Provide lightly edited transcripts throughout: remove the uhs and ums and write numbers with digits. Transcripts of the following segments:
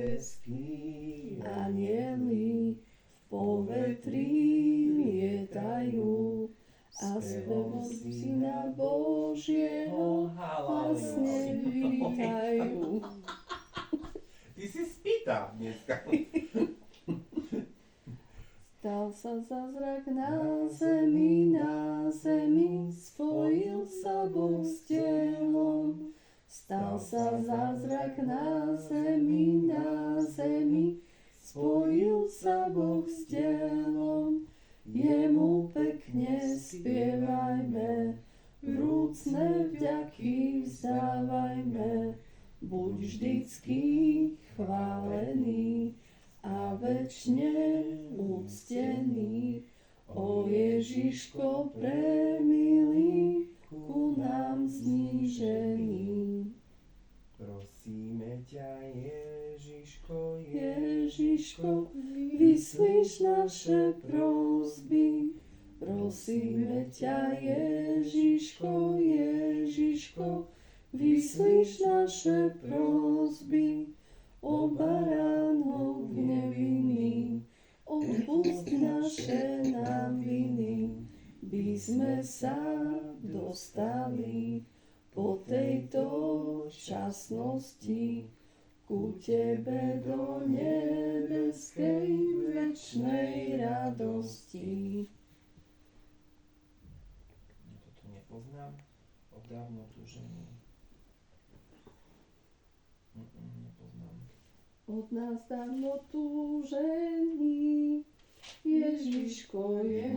nebeský Anieli v povetrí lietajú a spevom Syna Božieho hlasne vítajú. Ty si spýta dneska. Stal sa zázrak na zemi, spojil sa Boh s telom. Stal sa zázrak na zemi, spojil sa Boh s telom. Jemu pekne spievajme, vrúcne vďaky vzdávajme. Buď vždycky chválený a večne úctený, o Ježiško premilý, ku nám znížený. Prosíme ťa, Ježiško, Ježiško, vyslíš naše prosby. Prosíme ťa, Ježiško, Ježiško, vyslíš naše prosby. O baránok nevinný, odpusť naše nám viny, by sme sa dostali po tejto časnosti ku Tebe do nebeskej večnej radosti. Toto nepoznám, od dávno túžený. Nepoznám. Od nás dávno túžený, Ježiško je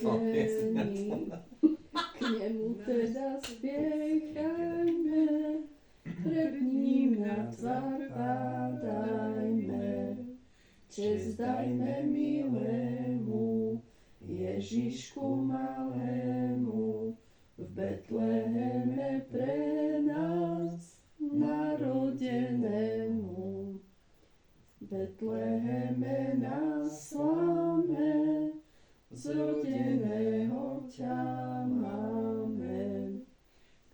zrodený. K nemu teda spiechajme, pred ním na tvár padajme. Česť dajme milému, Ježišku malému, v Betleheme pre nás narodenému. V Betleheme na sláme, zrodeného ťa máme.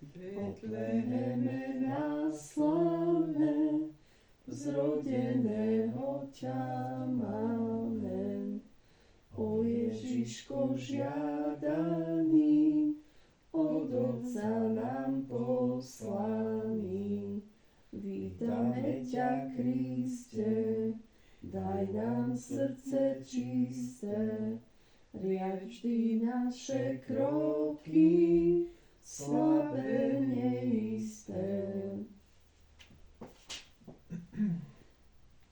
V Betleheme na sláme, zrodeného ťa máme. O Ježiško žiadaný, od Otca nám poslaný. Vítame ťa, Kriste, daj nám srdce čisté, riaď vždy naše kroky, slabé, neisté.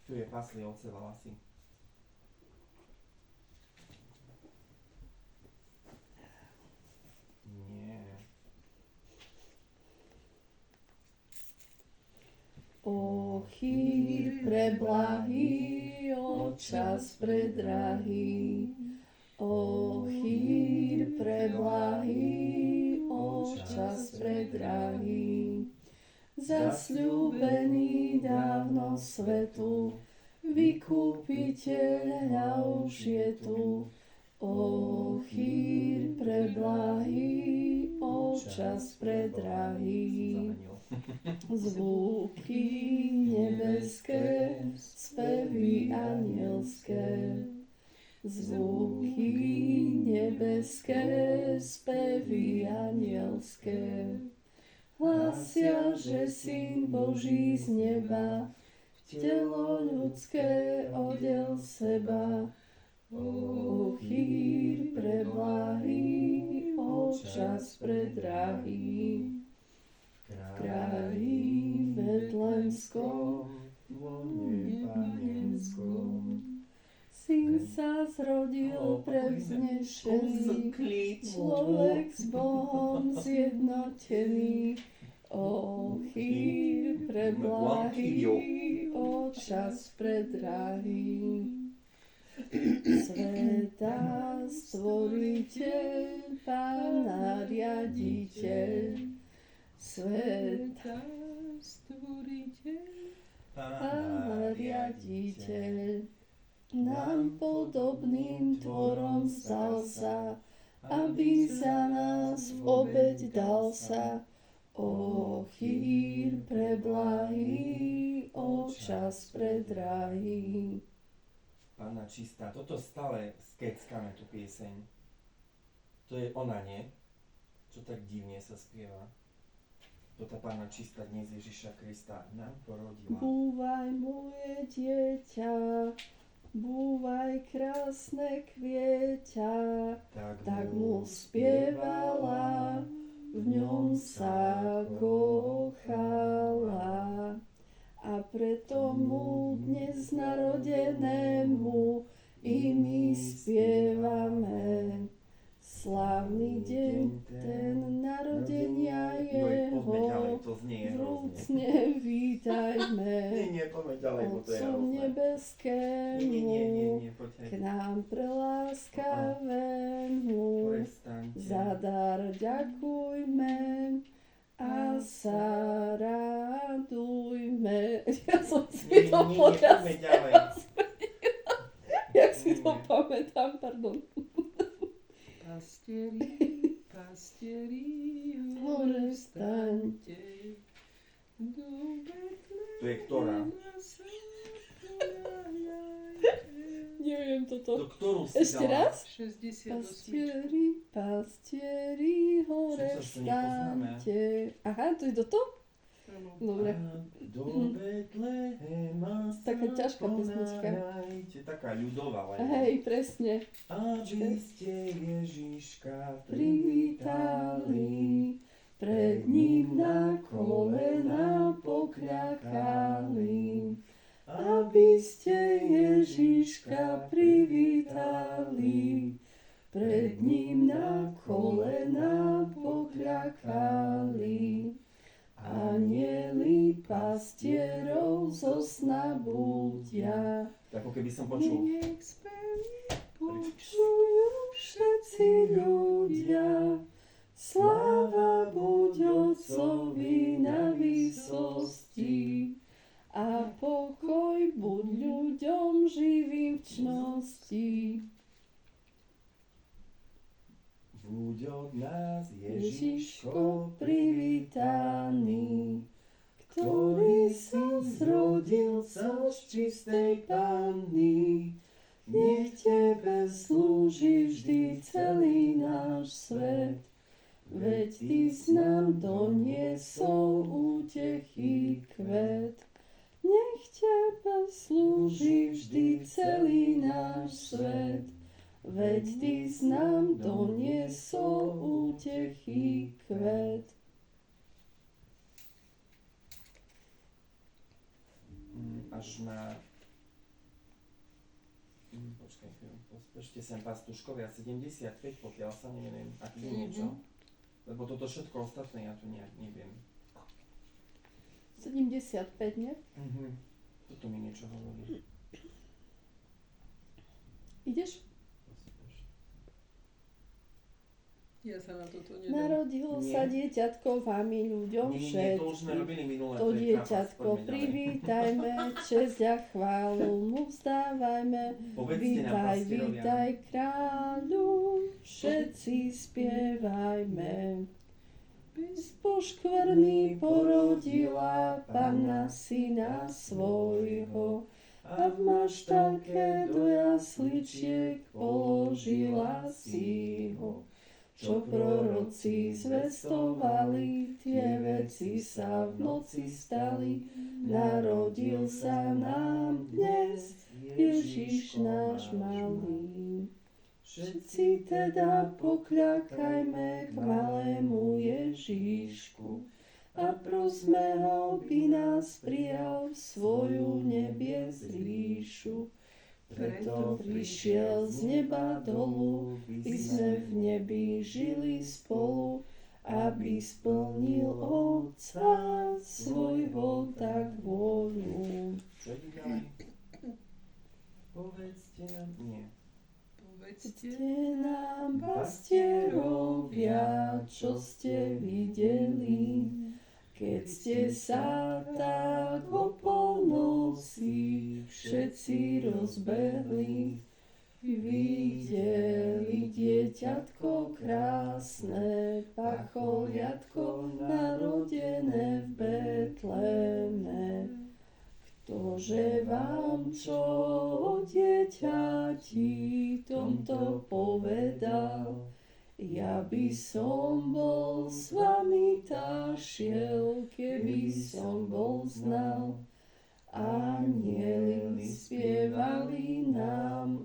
Tu je pasli ovce Valasy. O chýr preblahý, o čas predrahý. O chýr preblahý, o čas predrahý. Zasľúbený dávno svetu, vykupiteľ už je tu. O chýr preblahý, o čas predrahý. Zvuky nebeské, spevy anielské. Zvuky nebeské, spevy anielské. Hlásia, že Syn Boží z neba telo ľudské odel seba. O chýr preblahý, o čas predrahý. V králi betlémskom, vone panenskom, Syn sa zrodil prevznešený, človek s Bohom zjednotený. O chýr preblahý, o čas predrahý. Sveta stvoriteľ, Pána riaditeľ, sveta stvoriteľ, Pána riaditeľ, nám podobným tvorom stal sa, aby za nás v obeť dal sa. O chýr preblahý, o čas predrahý. Panna čistá. Toto stále skeckáme, tú pieseň. To je ona, nie? Čo tak divne sa spieva. To tá Panna čistá dnes Ježiša Krista nám porodila. Búvaj moje dieťa, búvaj krásne kvieťa, tak mu spievala, v ňom sa kochala. A preto mu dnes narodenému i my spievame. Slávny deň ten narodenia Joj, poďme ďalej, jeho, to znie hrozne. vrúcne vítajme. Nie, poďme ďalej, bo to je Otcu hrozné. nebeskému, Nie, poď k hej. nám preláskavému, Prestaňte. za dar ďakujme a sa radujme. Ja som si to poďme podľa, ďalej. jak si to Nie. pamätám, pardon. Pastieri, Hore vstaňte. To je ktorá? Neviem toto. To ktorú si Ešte dala? raz? 68. Pastieri, hore Čo sa nepoznáme? vstaňte. Aha, to je toto? Dobre. A do Betlehema sa Taká ťažká pesnička. ponáhľajte. Taká ľudová, len. Hej, presne. Aby ste Ježiška Privítali, pred ním na kolena pokľakali. Aby ste Ježiška privítali, pred ním na kolena pokľakali. Anieli pastierov zo sna budia, Ako keby som počul. Nech spevy počujú všetci ľudia. Sláva buď Otcovi na výsosti a pokoj buď ľuďom živým v čnosti. Buď od nás Ježiško privítaný, ktorý sa zrodil sa z čistej Panny. Nech Tebe slúži vždy celý náš svet, veď Ty s nám doniesol útechy kvet. Nech Tebe slúži vždy celý náš svet, veď Ty s nám doniesol útechy kvet. Až na... Počkaj chvíľu, ešte sem pastuškovia 75, pokiaľ sa neviem, ak je niečo. Lebo toto všetko ostatné ja tu nejak neviem. 75, nie? Toto mi niečo hovorí. Ideš? Ja sa na toto nedám. Narodilo Nie. sa dieťatko vami ľuďom Nie, to už sme robili všetkým. minulé. To je dieťatko trapas, poďme ďalej. privítajme, česť a chválu mu vzdávajme. Povedzte nám, Vítaj, pastierovia. vítaj kráľu, všetci spievajme. Z poškvrny porodila Panna syna svojho a v maštalke do jasličiek položila si ho. Čo proroci zvestovali, tie veci sa v noci stali. Narodil sa nám dnes Ježiš náš malý. Všetci teda pokľakajme k malému Ježíšku a prosme ho, by nás prijal v svoju nebies ríšu. Preto prišiel z neba dolu, by sme v nebi žili spolu, aby splnil Otca svojho tak vôľu. Čo ide ďalej? Povedzte nám, nie. Povedzte, Ste nám pastierovia, čo ste videli, keď ste sa tak o polnoci všetci rozbehli. videli dieťatko krásne, pacholiatko narodené v Betleme. Ktože vám čo o dieťati tomto povedal, ja by som bol s vami tašiel, keby som bol znal. Anieli spievali nám,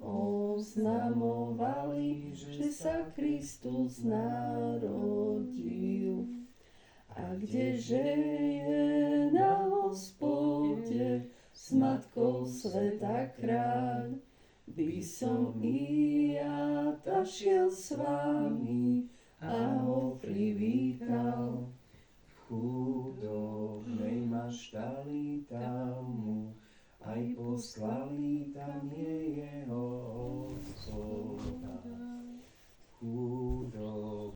oznamovali, že sa Kristus narodil. A kdeže je na Hospode s Matkou Sveta kráľ, by som i ja tašiel s vami a ho privítal. Chudobnej maštali tam mu, aj poslali tam je jeho Hospoda.